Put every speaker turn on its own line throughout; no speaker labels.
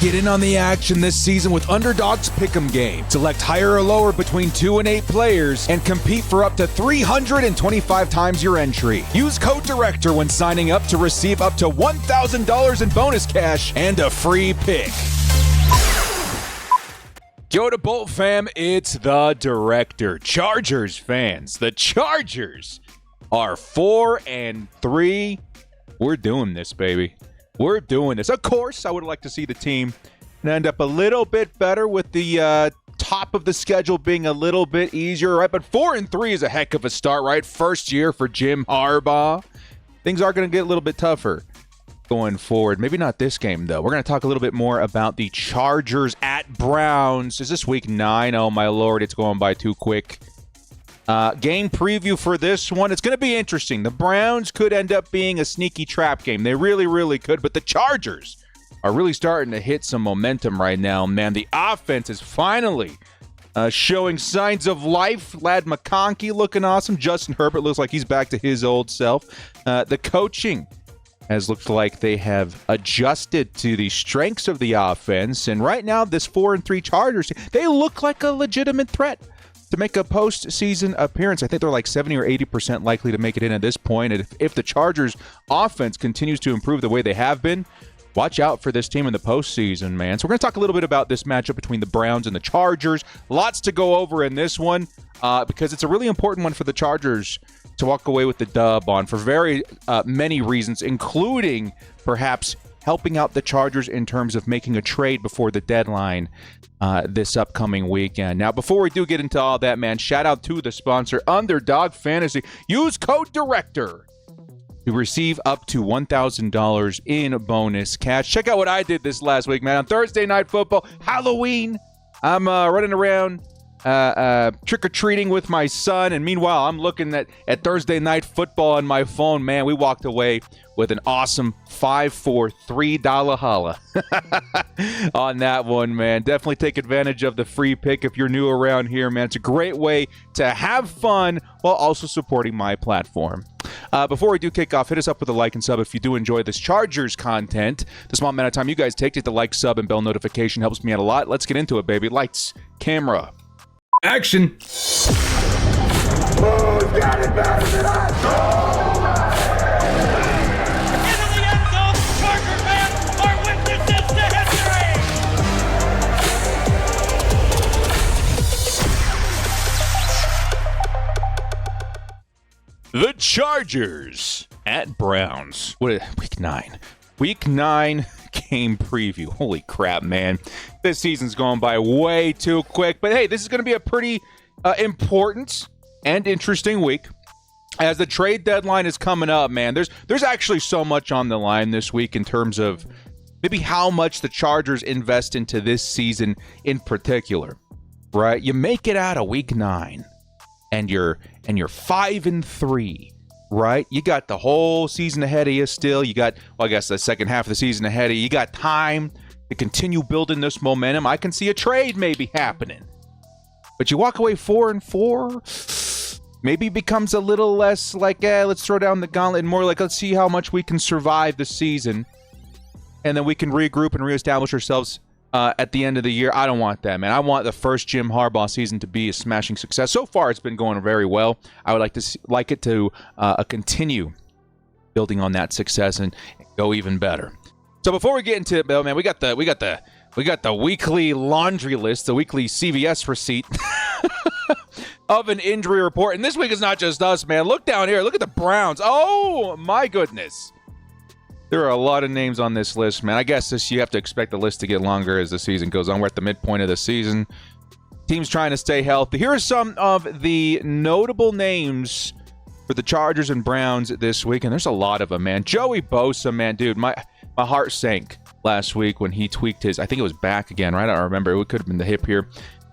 Get in on the action this season with Underdog's Pick'em game. Select higher or lower between 2 and 8 players and compete for up to 325 times your entry. Use code DIRECTOR when signing up to receive up to $1,000 in bonus cash and a free pick. Yo to Bolt fam, it's the Director. Chargers fans, the Chargers are 4-3. We're doing this, baby. We're doing this. Of course, I would like to see the team end up a little bit better with the top of the schedule being a little bit easier, right? But 4-3 is a heck of a start, right? First year for Jim Harbaugh. Things are going to get a little bit tougher going forward. Maybe not this game, though. We're going to talk a little bit more about the Chargers at Browns. Is this week 9? Oh, my Lord, it's going by too quick. Game preview for this one. It's going to be interesting. The Browns could end up being a sneaky trap game. They really, really could. But the Chargers are really starting to hit some momentum right now, man. The offense is finally showing signs of life. Ladd McConkey looking awesome. Justin Herbert looks like he's back to his old self. The coaching has looked like they have adjusted to the strengths of the offense. And right now, this 4-3 Chargers, they look like a legitimate threat to make a postseason appearance. I think they're like 70 or 80% likely to make it in at this point. And if the Chargers offense continues to improve the way they have been, watch out for this team in the postseason, man. So we're going to talk a little bit about this matchup between the Browns and the Chargers. Lots to go over in this one because it's a really important one for the Chargers to walk away with the dub on for very many reasons, including perhaps helping out the Chargers in terms of making a trade before the deadline this upcoming weekend. Now, before we do get into all that, man, shout out to the sponsor, Underdog Fantasy. Use code DIRECTOR to receive up to $1,000 in bonus cash. Check out what I did this last week, man. On Thursday Night Football, Halloween, I'm running around trick-or-treating with my son, and meanwhile, I'm looking at Thursday Night Football on my phone. Man, we walked away with an awesome 5-4 $3 holla on that one, man. Definitely take advantage of the free pick if you're new around here, man. It's a great way to have fun while also supporting my platform. Before we do kick off, hit us up with a like and sub if you do enjoy this Chargers content. The small amount of time you guys take to hit the like, sub, and bell notification helps me out a lot. Let's get into it, baby. Lights, camera, action.
Who's got it better than us?
Into the end zone, Charger fans are witnesses to history.
The Chargers at Browns. What is week 9? Week 9 game preview. Holy crap, man. This season's going by way too quick. But hey, this is going to be a pretty important and interesting week. As the trade deadline is coming up, man, there's actually so much on the line this week in terms of maybe how much the Chargers invest into this season in particular, right? You make it out of week 9 and you're 5-3, right? You got the whole season ahead of you still. You got, well, I guess the second half of the season ahead of you. You got time to continue building this momentum. I can see a trade maybe happening. But you walk away 4-4, maybe becomes a little less like, let's throw down the gauntlet, and more like, let's see how much we can survive the season. And then we can regroup and reestablish ourselves at the end of the year. I don't want that, man. I want the first Jim Harbaugh season to be a smashing success. So far, it's been going very well. I would like it to continue building on that success and go even better. So before we get into it, man, we got the weekly laundry list, the weekly CVS receipt of an injury report. And this week is not just us, man. Look down here. Look at the Browns. Oh my goodness. There are a lot of names on this list, man. I guess you have to expect the list to get longer as the season goes on. We're at the midpoint of the season. Teams trying to stay healthy. Here are some of the notable names for the Chargers and Browns this week, and there's a lot of them, man. Joey Bosa, man, dude, my heart sank last week when he tweaked his, I think it was back again, right? I don't remember. It could have been the hip here.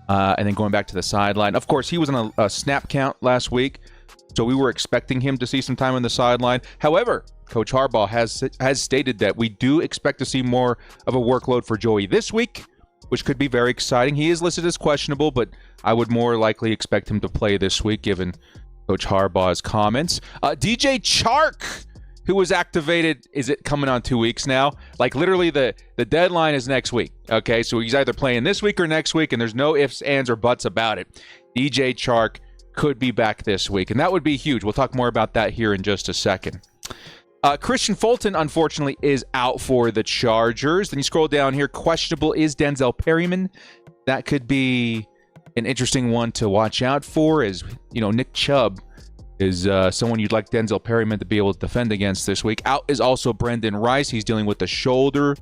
And then going back to the sideline. Of course, he was on a snap count last week, so we were expecting him to see some time on the sideline. However, Coach Harbaugh has stated that we do expect to see more of a workload for Joey this week, which could be very exciting. He is listed as questionable, but I would more likely expect him to play this week given Coach Harbaugh's comments. DJ Chark, who was activated, is it coming on 2 weeks now? Like literally the deadline is next week. Okay, so he's either playing this week or next week, and there's no ifs, ands, or buts about it. DJ Chark could be back this week, and that would be huge. We'll talk more about that here in just a second. Christian Fulton, unfortunately, is out for the Chargers. Then you scroll down here. Questionable is Denzel Perryman. That could be an interesting one to watch out for, as Nick Chubb is someone you'd like Denzel Perryman to be able to defend against this week. Out is also Brendan Rice. He's dealing with a shoulder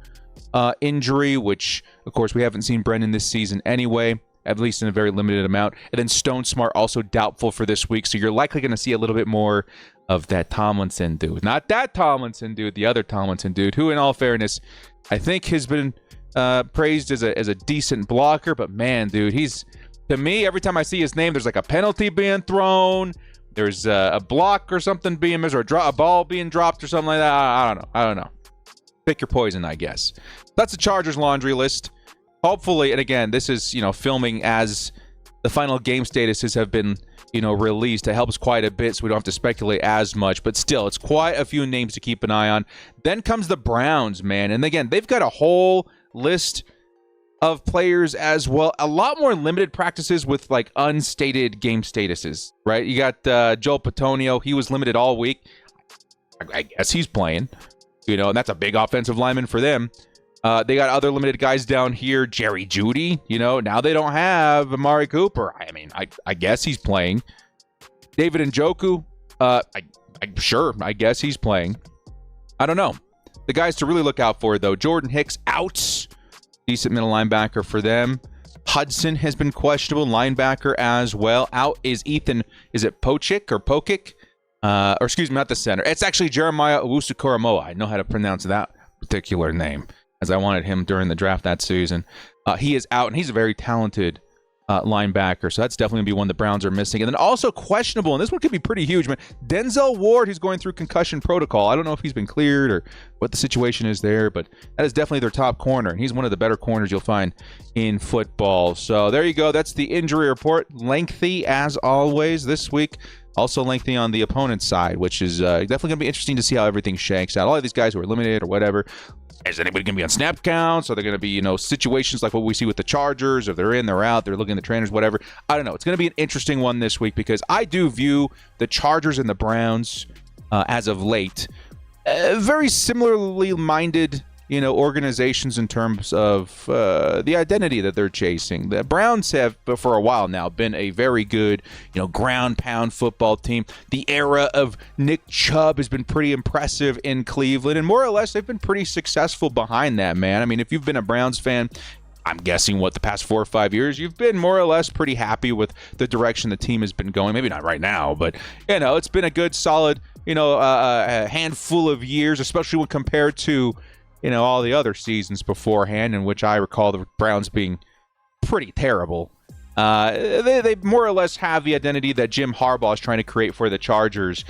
injury, which, of course, we haven't seen Brendan this season anyway, at least in a very limited amount. And then Stone Smart also doubtful for this week, so you're likely going to see a little bit more of that Tomlinson dude. Not that Tomlinson dude, the other Tomlinson dude, who, in all fairness, I think has been praised as a decent blocker. But, man, dude, to me, every time I see his name, there's like a penalty being thrown. There's a block or something being missed, or a ball being dropped or something like that. I don't know. Pick your poison, I guess. That's the Chargers laundry list. Hopefully, and again, this is, filming as the final game statuses have been, released. It helps quite a bit, so we don't have to speculate as much. But still, it's quite a few names to keep an eye on. Then comes the Browns, man. And again, they've got a whole list of players as well. A lot more limited practices with like unstated game statuses, right? You got Joel Petonio. He was limited all week. I guess he's playing, and that's a big offensive lineman for them. They got other limited guys down here. Jerry Jeudy, now they don't have Amari Cooper. I mean, I guess he's playing. David Njoku, I guess he's playing. I don't know. The guys to really look out for, though, Jordan Hicks out. Decent middle linebacker for them. Hudson has been questionable, linebacker as well. Out is Ethan, is it Pochik or Pokic? Or excuse me, not the center. It's actually Jeremiah Owusu-Koramoah. I know how to pronounce that particular name, as I wanted him during the draft that season. He is out, and he's a very talented linebacker, so that's definitely going to be one the Browns are missing. And then also questionable, and this one could be pretty huge, man. Denzel Ward, who's going through concussion protocol. I don't know if he's been cleared or what the situation is there, but that is definitely their top corner, and he's one of the better corners you'll find in football. So there you go. That's the injury report. Lengthy, as always, this week. Also lengthy on the opponent's side, which is definitely going to be interesting to see how everything shakes out. All of these guys who are eliminated or whatever. Is anybody going to be on snap counts? Are there going to be, situations like what we see with the Chargers? If they're in, they're out, they're looking at the trainers, whatever. I don't know. It's going to be an interesting one this week because I do view the Chargers and the Browns as of late very similarly minded, organizations in terms of the identity that they're chasing. The Browns have, for a while now, been a very good, ground pound football team. The era of Nick Chubb has been pretty impressive in Cleveland, and more or less, they've been pretty successful behind that, man. I mean, if you've been a Browns fan, I'm guessing the past 4 or 5 years, you've been more or less pretty happy with the direction the team has been going. Maybe not right now, but, it's been a good, solid, a handful of years, especially when compared to all the other seasons beforehand, in which I recall the Browns being pretty terrible. They more or less have the identity that Jim Harbaugh is trying to create for the Chargers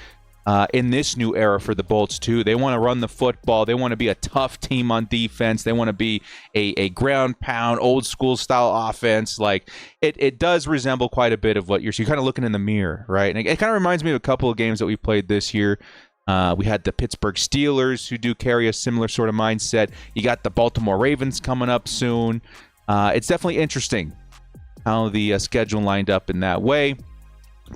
in this new era for the Bolts, too. They want to run the football. They want to be a tough team on defense. They want to be a ground pound, old school style offense. Like, it does resemble quite a bit of what you're kind of looking in the mirror, right? And it kind of reminds me of a couple of games that we played this year. We had the Pittsburgh Steelers, who do carry a similar sort of mindset. You got the Baltimore Ravens coming up soon. It's definitely interesting how the schedule lined up in that way.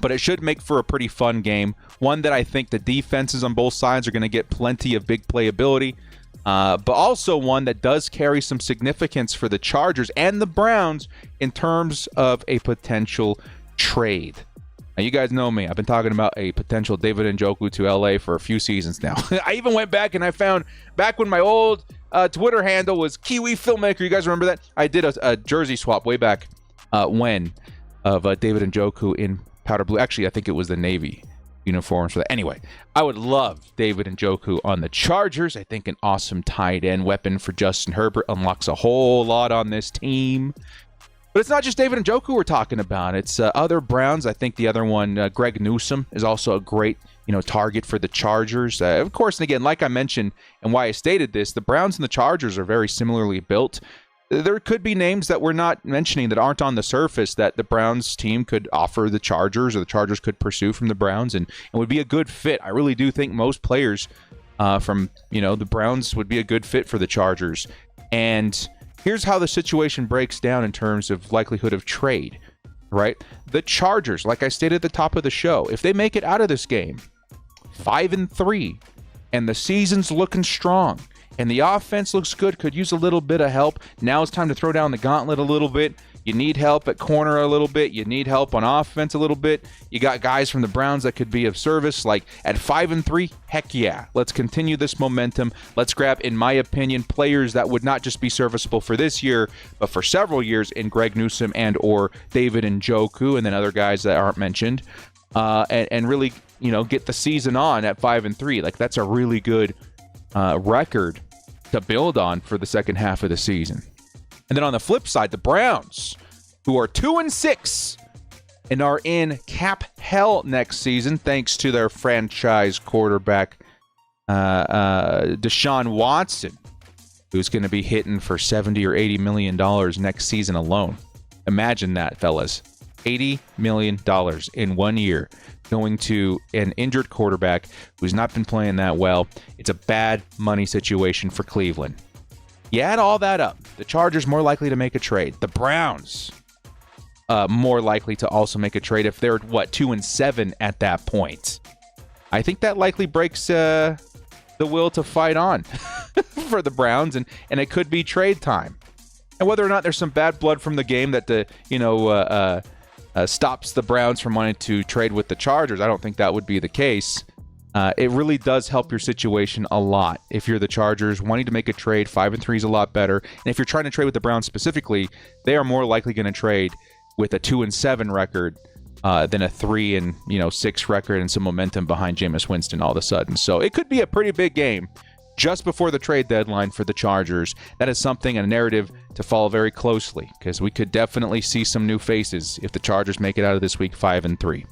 But it should make for a pretty fun game. One that I think the defenses on both sides are going to get plenty of big playability. But also one that does carry some significance for the Chargers and the Browns in terms of a potential trade. Now, you guys know me. I've been talking about a potential David Njoku to LA for a few seasons now. I even went back and I found, back when my old Twitter handle was Kiwi Filmmaker. You guys remember that? I did a jersey swap way back when of David Njoku in powder blue. Actually, I think it was the Navy uniforms for that. Anyway, I would love David Njoku on the Chargers. I think an awesome tight end weapon for Justin Herbert unlocks a whole lot on this team. But it's not just David Njoku we're talking about. It's other Browns. I think the other one, Greg Newsome, is also a great, target for the Chargers. Of course, and again, like I mentioned, and why I stated this, the Browns and the Chargers are very similarly built. There could be names that we're not mentioning that aren't on the surface that the Browns team could offer the Chargers, or the Chargers could pursue from the Browns, and would be a good fit. I really do think most players from, the Browns would be a good fit for the Chargers. And here's how the situation breaks down in terms of likelihood of trade, right? The Chargers, like I stated at the top of the show, if they make it out of this game 5-3 and the season's looking strong and the offense looks good, could use a little bit of help. Now it's time to throw down the gauntlet a little bit. You need help at corner a little bit. You need help on offense a little bit. You got guys from the Browns that could be of service. Like at 5-3, heck yeah. Let's continue this momentum. Let's grab, in my opinion, players that would not just be serviceable for this year, but for several years in Greg Newsome and or David Njoku, and then other guys that aren't mentioned, and really, get the season on at 5-3. Like that's a really good record to build on for the second half of the season. And then on the flip side, the Browns, who are 2-6 and are in cap hell next season, thanks to their franchise quarterback, Deshaun Watson, who's going to be hitting for $70 or $80 million next season alone. Imagine that, fellas. $80 million in 1 year going to an injured quarterback who's not been playing that well. It's a bad money situation for Cleveland. You add all that up, the Chargers more likely to make a trade. The Browns more likely to also make a trade if they're, 2-7 at that point. I think that likely breaks the will to fight on for the Browns, and it could be trade time. And whether or not there's some bad blood from the game that stops the Browns from wanting to trade with the Chargers, I don't think that would be the case. It really does help your situation a lot. If you're the Chargers wanting to make a trade, 5-3 is a lot better. And if you're trying to trade with the Browns specifically, they are more likely going to trade with a 2-7 record than a 3-6 record and some momentum behind Jameis Winston all of a sudden. So it could be a pretty big game just before the trade deadline for the Chargers. That is something, a narrative to follow very closely, because we could definitely see some new faces if the Chargers make it out of this week 5-3.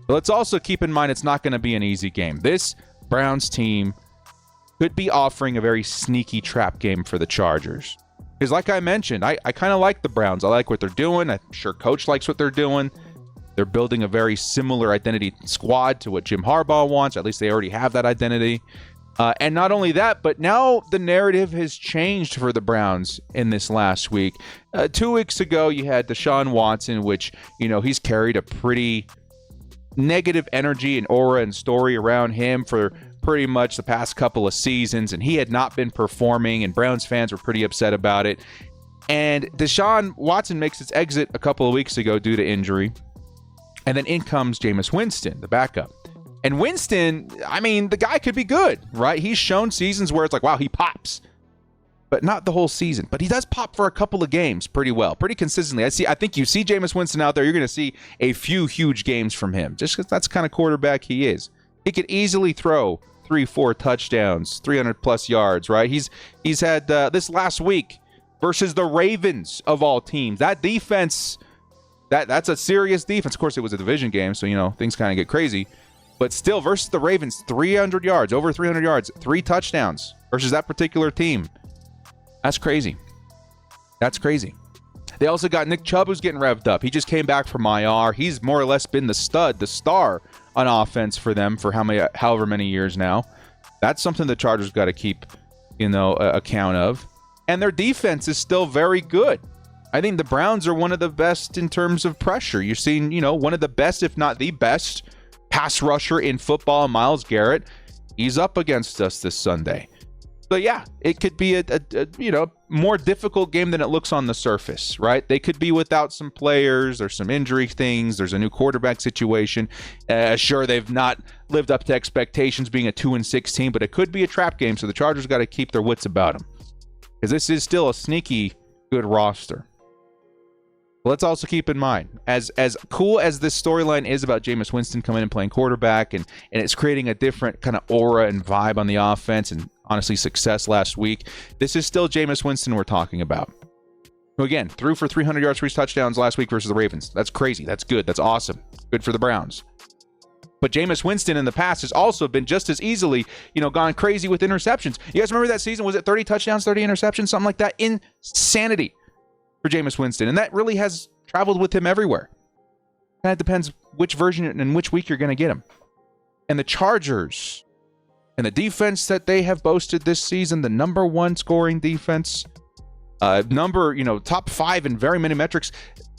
But let's also keep in mind it's not going to be an easy game. This Browns team could be offering a very sneaky trap game for the Chargers. Because like I mentioned, I kind of like the Browns. I like what they're doing. I'm sure Coach likes what they're doing. They're building a very similar identity squad to what Jim Harbaugh wants. At least they already have that identity. And not only that, but now the narrative has changed for the Browns in this last week. 2 weeks ago, you had Deshaun Watson, which, he's carried a pretty negative energy and aura and story around him for pretty much the past couple of seasons, and he had not been performing, and Browns fans were pretty upset about it. And Deshaun Watson makes his exit a couple of weeks ago due to injury, and then in comes Jameis Winston, the backup. And Winston, the guy could be good, right? He's shown seasons where it's like, wow, he pops. But not the whole season. But he does pop for a couple of games pretty well, pretty consistently. I think you see Jameis Winston out there, you're going to see a few huge games from him, just because that's the kind of quarterback he is. He could easily throw 3-4 touchdowns, 300-plus yards, right? He's had this last week versus the Ravens, of all teams. That defense, that's a serious defense. Of course, it was a division game, so, things kind of get crazy. But still, versus the Ravens, 300 yards, over 300 yards, 3 touchdowns versus that particular team. That's crazy. That's crazy. They also got Nick Chubb, who's getting revved up. He just came back from IR. He's more or less been the star on offense for them for however many years now. That's something the Chargers got to keep, account of. And their defense is still very good. I think the Browns are one of the best in terms of pressure. You've seen, one of the best, if not the best, pass rusher in football, Myles Garrett. He's up against us this Sunday. So yeah, it could be a more difficult game than it looks on the surface, right? They could be without some players. There's some injury things. There's a new quarterback situation. Sure, they've not lived up to expectations being a 2-6 team, but it could be a trap game. So the Chargers got to keep their wits about them, because this is still a sneaky good roster. Let's also keep in mind, as cool as this storyline is about Jameis Winston coming and playing quarterback, and it's creating a different kind of aura and vibe on the offense, and honestly success last week, this is still Jameis Winston we're talking about. Who again, threw for 300 yards, 3 touchdowns last week versus the Ravens. That's crazy. That's good. That's awesome. Good for the Browns. But Jameis Winston in the past has also been just as easily, gone crazy with interceptions. You guys remember that season? Was it 30 touchdowns, 30 interceptions, something like that? Insanity for Jameis Winston. And that really has traveled with him everywhere. Kind of depends which version and which week you're going to get him. And the Chargers And the defense that they have boasted this season, the number 1 scoring defense, top 5 in very many metrics.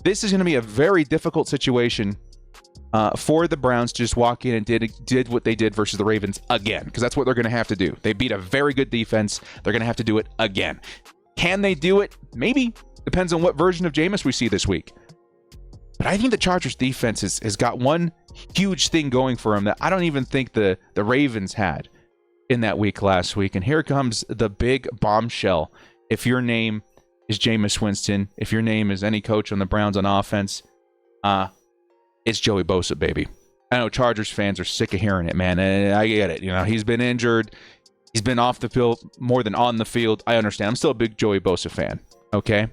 This is going to be a very difficult situation for the Browns to just walk in and did what they did versus the Ravens again, because that's what they're going to have to do. They beat a very good defense. They're going to have to do it again. Can they do it? Maybe. Depends on what version of Jameis we see this week. But I think the Chargers defense has got one huge thing going for them that I don't even think the Ravens had in that week last week. And here comes the big bombshell. If your name is Jameis Winston, if your name is any coach on the Browns on offense, it's Joey Bosa, baby. I know Chargers fans are sick of hearing it, man. And I get it. He's been injured. He's been off the field more than on the field. I understand. I'm still a big Joey Bosa fan. Okay?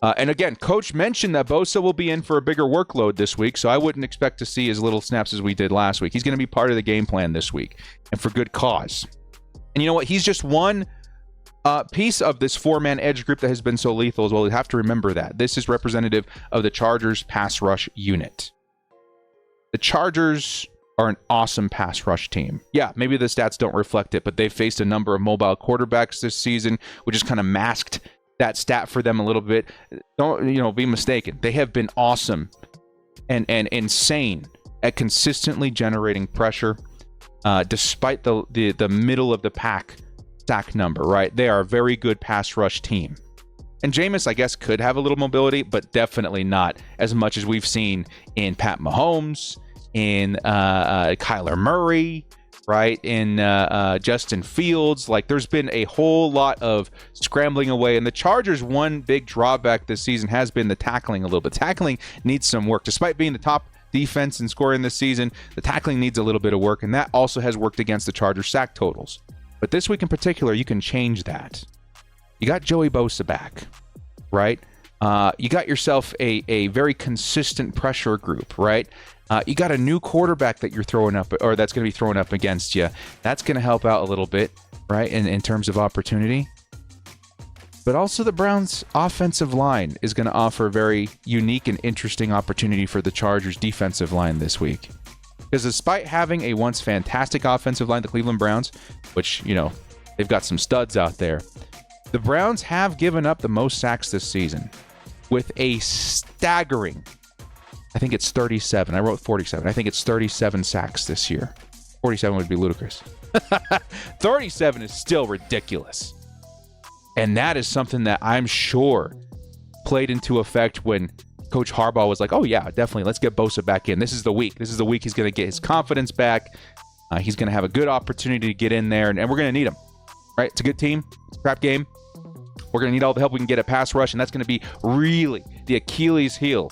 And again, Coach mentioned that Bosa will be in for a bigger workload this week, so I wouldn't expect to see as little snaps as we did last week. He's going to be part of the game plan this week, and for good cause. And you know what? He's just one piece of this 4-man edge group that has been so lethal as well. You have to remember that. This is representative of the Chargers pass rush unit. The Chargers are an awesome pass rush team. Yeah, maybe the stats don't reflect it, but they've faced a number of mobile quarterbacks this season, which has kind of masked that stat for them a little bit. Don't be mistaken. They have been awesome and insane at consistently generating pressure, despite the middle of the pack sack number. Right, they are a very good pass rush team. And Jameis, I guess, could have a little mobility, but definitely not as much as we've seen in Pat Mahomes, in Kyler Murray, right, in Justin Fields. Like, there's been a whole lot of scrambling away. And the Chargers' one big drawback this season has been the tackling a little bit. Tackling needs some work. Despite being the top defense and scoring this season, the tackling needs a little bit of work, and that also has worked against the Chargers' sack totals. But this week in particular, you can change that. You got Joey Bosa back, right? You got yourself a very consistent pressure group, right? You got a new quarterback that you're throwing up, or that's going to be thrown up against you. That's going to help out a little bit, right, in terms of opportunity. But also the Browns' offensive line is going to offer a very unique and interesting opportunity for the Chargers' defensive line this week. Because despite having a once fantastic offensive line, the Cleveland Browns, which, they've got some studs out there, the Browns have given up the most sacks this season with a staggering, I think it's 37. I wrote 47. I think it's 37 sacks this year. 47 would be ludicrous. 37 is still ridiculous. And that is something that I'm sure played into effect when Coach Harbaugh was like, oh, yeah, definitely. Let's get Bosa back in. This is the week. This is the week he's going to get his confidence back. He's going to have a good opportunity to get in there, and we're going to need him. Right? It's a good team. It's a crap game. We're going to need all the help we can get at pass rush, and that's going to be really the Achilles heel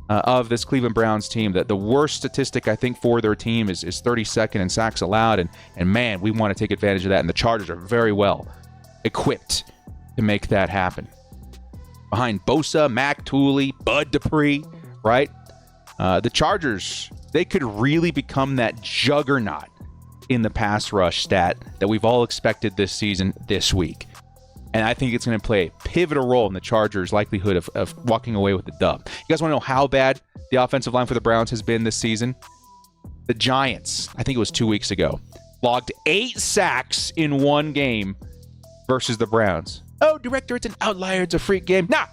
of this Cleveland Browns team. That the worst statistic, I think, for their team is 32nd in sacks allowed, and man, we want to take advantage of that, and the Chargers are very well equipped to make that happen. Behind Bosa, Mac Tooley, Bud Dupree, right? The Chargers, they could really become that juggernaut in the pass rush stat that we've all expected this season, this week. And I think it's going to play a pivotal role in the Chargers' likelihood of walking away with the dub. You guys want to know how bad the offensive line for the Browns has been this season? The Giants, I think it was 2 weeks ago, logged 8 sacks in one game versus the Browns. Oh, director, it's an outlier. It's a freak game. Nah.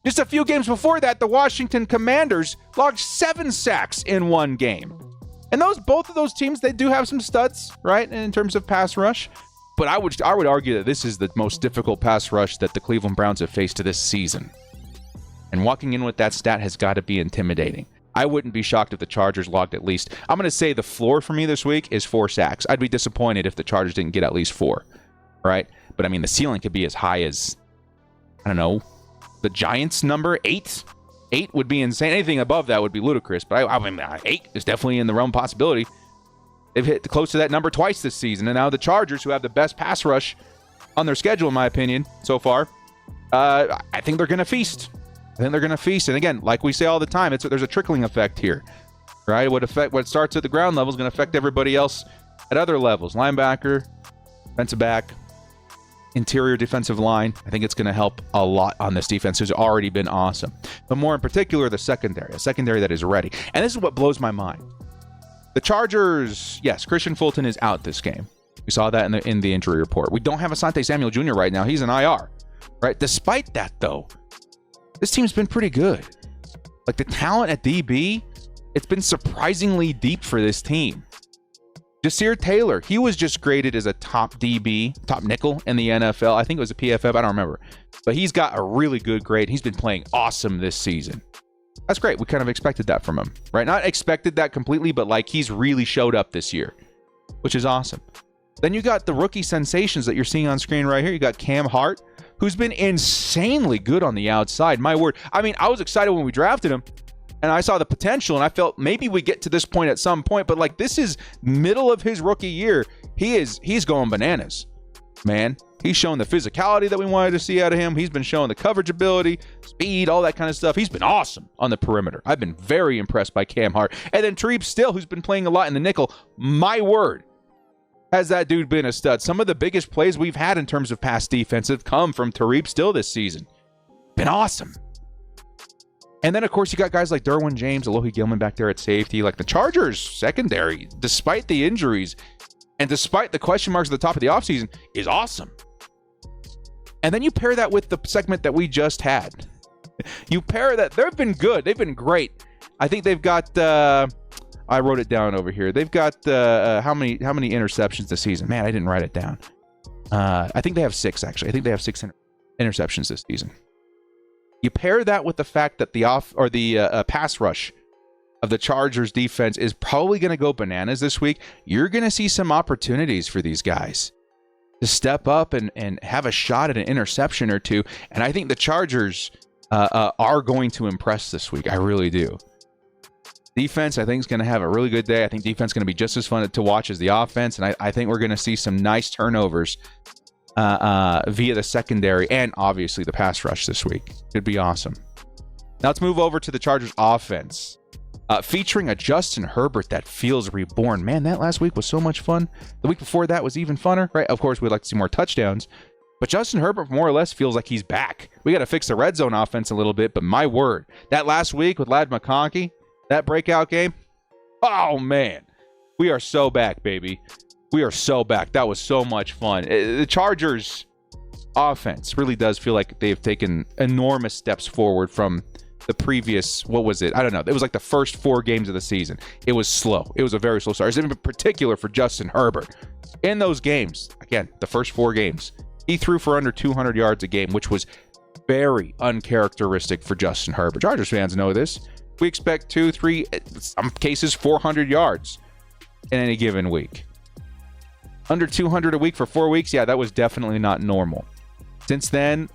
Just a few games before that, the Washington Commanders logged 7 sacks in one game. And both of those teams, they do have some studs, right, in terms of pass rush. But I would argue that this is the most difficult pass rush that the Cleveland Browns have faced this season. And walking in with that stat has got to be intimidating. I wouldn't be shocked if the Chargers logged at least, I'm going to say the floor for me this week is 4 sacks. I'd be disappointed if the Chargers didn't get at least 4, right? But I mean, the ceiling could be as high as, I don't know, the Giants' number, 8. 8 would be insane. Anything above that would be ludicrous. But I mean, 8 is definitely in the realm of possibility. They've hit close to that number twice this season. And now the Chargers, who have the best pass rush on their schedule, in my opinion, so far, I think they're going to feast. And again, like we say all the time, there's a trickling effect here, right? What starts at the ground level is going to affect everybody else at other levels. Linebacker, defensive back, interior defensive line. I think it's going to help a lot on this defense, who's already been awesome. But more in particular, the secondary. A secondary that is ready. And this is what blows my mind. The Chargers, yes, Christian Fulton is out this game. We saw that in the injury report. We don't have Asante Samuel Jr. right now. He's an IR, right? Despite that, though, this team's been pretty good. Like, the talent at DB, it's been surprisingly deep for this team. Jasir Taylor, he was just graded as a top DB, top nickel in the NFL. I think it was a PFF. I don't remember. But he's got a really good grade. He's been playing awesome this season. That's great. We kind of expected that from him, right? Not expected that completely, but like he's really showed up this year, which is awesome. Then you got the rookie sensations that you're seeing on screen right here. You got Cam Hart, who's been insanely good on the outside. My word. I mean, I was excited when we drafted him, and I saw the potential, and I felt maybe we get to this point at some point, but like this is middle of his rookie year. He's going bananas, man. He's shown the physicality that we wanted to see out of him. He's been showing the coverage ability, speed, all that kind of stuff. He's been awesome on the perimeter. I've been very impressed by Cam Hart. And then Tariq Still, who's been playing a lot in the nickel. My word, has that dude been a stud. Some of the biggest plays we've had in terms of pass defense have come from Tariq Still this season. Been awesome. And then, of course, you got guys like Derwin James, Alohi Gilman back there at safety. Like the Chargers secondary, despite the injuries and despite the question marks at the top of the offseason, is awesome. And then you pair that with the segment that we just had. You pair that. They've been good. They've been great. I think they've got, I wrote it down over here. They've got how many interceptions this season? Man, I didn't write it down. I think they have 6, actually. I think they have 6 interceptions this season. You pair that with the fact that the pass rush of the Chargers defense is probably going to go bananas this week. You're going to see some opportunities for these guys to step up and have a shot at an interception or two. And I think the Chargers are going to impress this week. I really do. Defense, I think, is going to have a really good day. I think defense is going to be just as fun to watch as the offense. And I think we're going to see some nice turnovers via the secondary and obviously the pass rush this week. It'd be awesome. Now let's move over to the Chargers offense. Featuring a Justin Herbert that feels reborn. Man, that last week was so much fun. The week before that was even funner, right? Of course, we'd like to see more touchdowns. But Justin Herbert more or less feels like he's back. We got to fix the red zone offense a little bit, but my word. That last week with Ladd McConkey, that breakout game, oh man. We are so back, baby. We are so back. That was so much fun. The Chargers offense really does feel like they've taken enormous steps forward from the previous, what was it? I don't know. It was like the first 4 games of the season. It was slow. It was a very slow start. In particular for Justin Herbert. In those games, again, the first 4 games, he threw for under 200 yards a game, which was very uncharacteristic for Justin Herbert. Chargers fans know this. We expect 2, 3, in some cases 400 yards in any given week. Under 200 a week for 4 weeks, yeah, that was definitely not normal. Since then,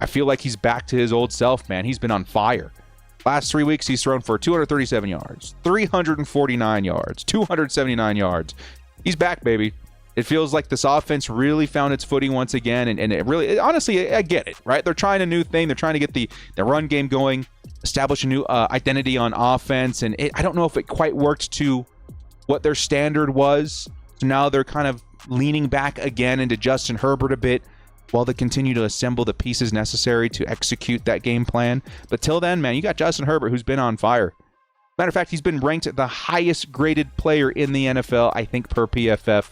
I feel like he's back to his old self, man. He's been on fire. Last 3 weeks, he's thrown for 237 yards, 349 yards, 279 yards. He's back, baby. It feels like this offense really found its footing once again, and it really, honestly, I get it, right? They're trying a new thing. They're trying to get the run game going, establish a new identity on offense, and I don't know if it quite worked to what their standard was. So now they're kind of leaning back again into Justin Herbert a bit, while they continue to assemble the pieces necessary to execute that game plan. But till then, man, you got Justin Herbert, who's been on fire. Matter of fact, he's been ranked the highest graded player in the NFL, I think, per PFF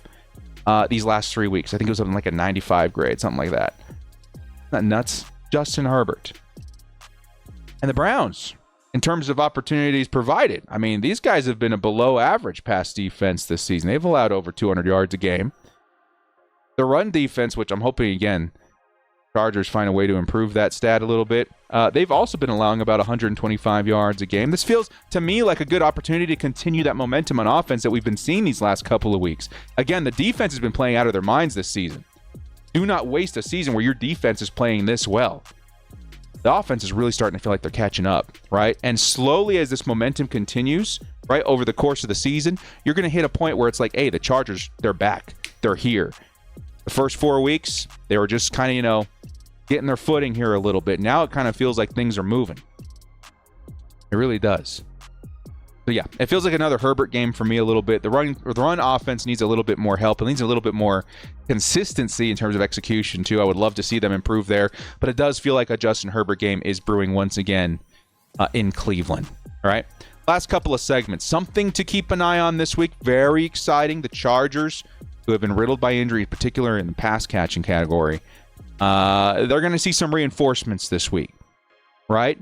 these last 3 weeks. I think it was something like a 95 grade, something like that. Isn't that nuts? Justin Herbert. And the Browns, in terms of opportunities provided, I mean, these guys have been a below average pass defense this season. They've allowed over 200 yards a game. The run defense, which I'm hoping, again, Chargers find a way to improve that stat a little bit. They've also been allowing about 125 yards a game. This feels, to me, like a good opportunity to continue that momentum on offense that we've been seeing these last couple of weeks. Again, the defense has been playing out of their minds this season. Do not waste a season where your defense is playing this well. The offense is really starting to feel like they're catching up, right? And slowly as this momentum continues, right, over the course of the season, you're going to hit a point where it's like, hey, the Chargers, they're back. They're here. The first 4 weeks, they were just kind of, getting their footing here a little bit. Now it kind of feels like things are moving. It really does. So yeah, it feels like another Herbert game for me a little bit. The run offense needs a little bit more help. It needs a little bit more consistency in terms of execution too. I would love to see them improve there, but it does feel like a Justin Herbert game is brewing once again in Cleveland. All right, last couple of segments, something to keep an eye on this week. Very exciting. The Chargers, who have been riddled by injury, particularly in the pass catching category, they're going to see some reinforcements this week, right?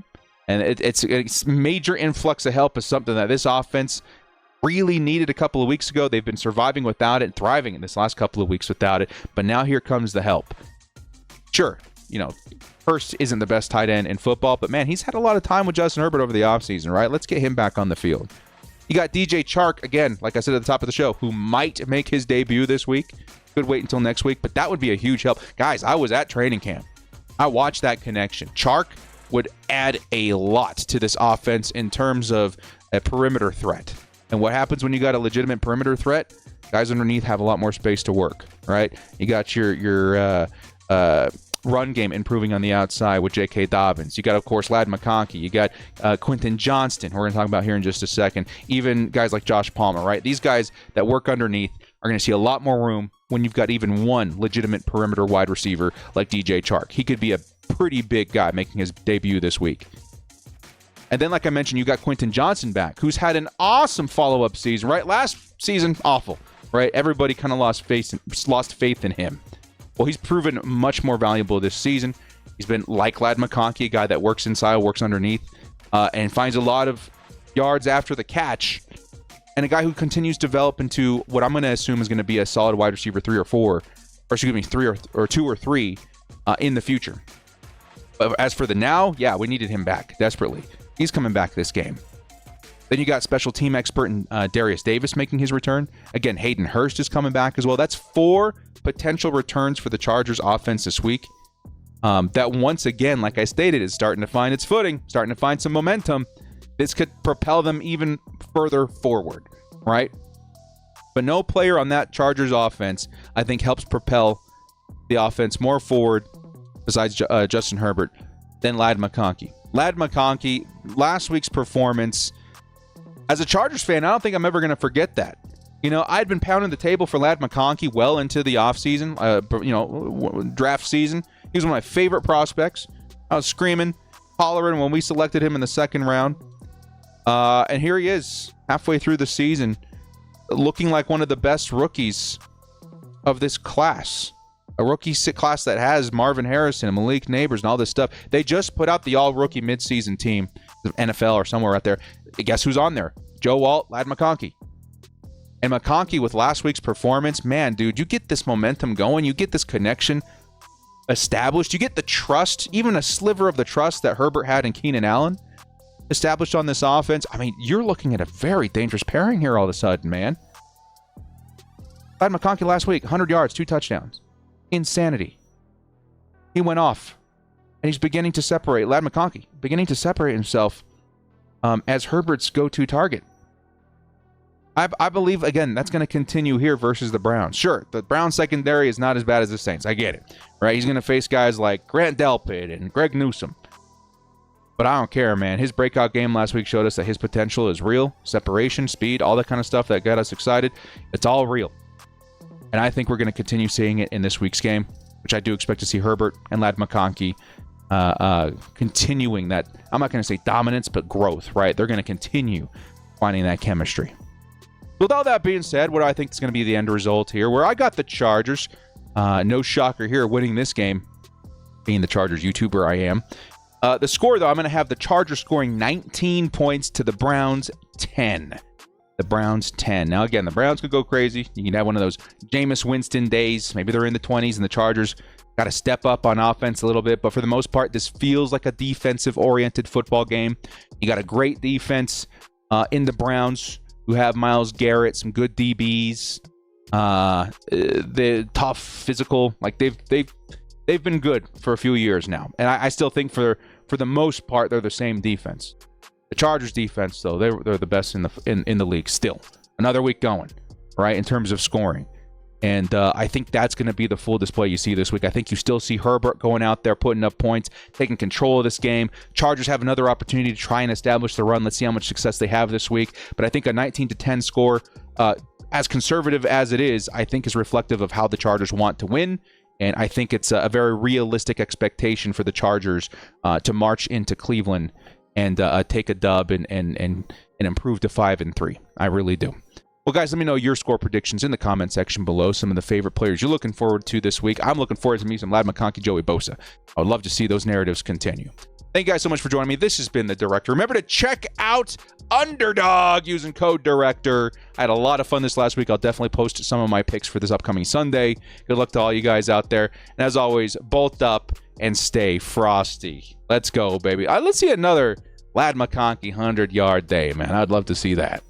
And it's a major influx of help is something that this offense really needed a couple of weeks ago. They've been surviving without it and thriving in this last couple of weeks without it. But now here comes the help. Sure, Hurst isn't the best tight end in football, but man, he's had a lot of time with Justin Herbert over the offseason, right? Let's get him back on the field. You got DJ Chark, again, like I said at the top of the show, who might make his debut this week. Could wait until next week, but that would be a huge help. Guys, I was at training camp. I watched that connection. Chark would add a lot to this offense in terms of a perimeter threat. And what happens when you got a legitimate perimeter threat? Guys underneath have a lot more space to work, right? You got your run game improving on the outside with J.K. Dobbins. You got, of course, Ladd McConkey. You got Quentin Johnston, who we're going to talk about here in just a second. Even guys like Josh Palmer, right? These guys that work underneath are going to see a lot more room when you've got even one legitimate perimeter wide receiver like DJ Chark. He could be a pretty big guy making his debut this week. And then, like I mentioned, you got Quentin Johnston back, who's had an awesome follow-up season, right? Last season, awful, right? Everybody kind of lost faith in him. Well, he's proven much more valuable this season. He's been like Ladd McConkey, a guy that works inside, works underneath, and finds a lot of yards after the catch, and a guy who continues to develop into what I'm going to assume is going to be a solid wide receiver 3 or 4, or excuse me, 3 or 2 or 3 in the future. But as for the now, yeah, we needed him back desperately. He's coming back this game. Then you got special team expert Darius Davis making his return. Again, Hayden Hurst is coming back as well. That's 4 potential returns for the Chargers offense this week. That once again, like I stated, is starting to find its footing, starting to find some momentum. This could propel them even further forward, right? But no player on that Chargers offense, I think, helps propel the offense more forward, besides Justin Herbert, than Ladd McConkey. Ladd McConkey, last week's performance, as a Chargers fan, I don't think I'm ever going to forget that. I'd been pounding the table for Ladd McConkey well into the offseason, draft season. He was one of my favorite prospects. I was screaming, hollering when we selected him in the second round. And here he is, halfway through the season, looking like one of the best rookies of this class. A rookie class that has Marvin Harrison and Malik Neighbors and all this stuff. They just put out the all-rookie midseason team, the NFL or somewhere out there. Guess who's on there? Joe Alt, Ladd McConkey. And McConkey, with last week's performance, man, dude, you get this momentum going. You get this connection established. You get the trust, even a sliver of the trust that Herbert had in Keenan Allen established on this offense. I mean, you're looking at a very dangerous pairing here all of a sudden, man. Ladd McConkey last week, 100 yards, 2 touchdowns. Insanity. He went off, and he's beginning to separate. Ladd McConkey beginning to separate himself as Herbert's go-to target. I believe, again, that's going to continue here versus the Browns. Sure, the Browns secondary is not as bad as the Saints. I get it, right? He's going to face guys like Grant Delpit and Greg Newsome. But I don't care, man. His breakout game last week showed us that his potential is real. Separation, speed, all that kind of stuff that got us excited. It's all real. And I think we're going to continue seeing it in this week's game, which I do expect to see Herbert and Ladd McConkey continuing that, I'm not going to say dominance, but growth, right? They're going to continue finding that chemistry. With all that being said, what I think is going to be the end result here, where I got the Chargers, no shocker here, winning this game, being the Chargers YouTuber I am. The score, though, I'm going to have the Chargers scoring 19 points to the Browns 10. The Browns 10. Now, again, the Browns could go crazy. You can have one of those Jameis Winston days. Maybe they're in the 20s, and the Chargers got to step up on offense a little bit. But for the most part, this feels like a defensive-oriented football game. You got a great defense in the Browns, who have Myles Garrett, some good DBs, the tough, physical. Like they've been good for a few years now, and I still think for the most part they're the same defense. The Chargers defense, though, they're the best in the league still. Another week going, right, in terms of scoring. And I think that's going to be the full display you see this week. I think you still see Herbert going out there, putting up points, taking control of this game. Chargers have another opportunity to try and establish the run. Let's see how much success they have this week. But I think a 19-10 score, as conservative as it is, I think is reflective of how the Chargers want to win. And I think it's a very realistic expectation for the Chargers to march into Cleveland and take a dub and and improve to 5-3. I really do. Well, guys, let me know your score predictions in the comment section below. Some of the favorite players you're looking forward to this week. I'm looking forward to me some Ladd McConkey, Joey Bosa. I would love to see those narratives continue. Thank you guys so much for joining me. This has been The Director. Remember to check out Underdog using code DIRECTOR. I had a lot of fun this last week. I'll definitely post some of my picks for this upcoming Sunday. Good luck to all you guys out there. And as always, bolt up and stay frosty. Let's go, baby. Let's see another Ladd McConkey 100-yard day, man. I'd love to see that.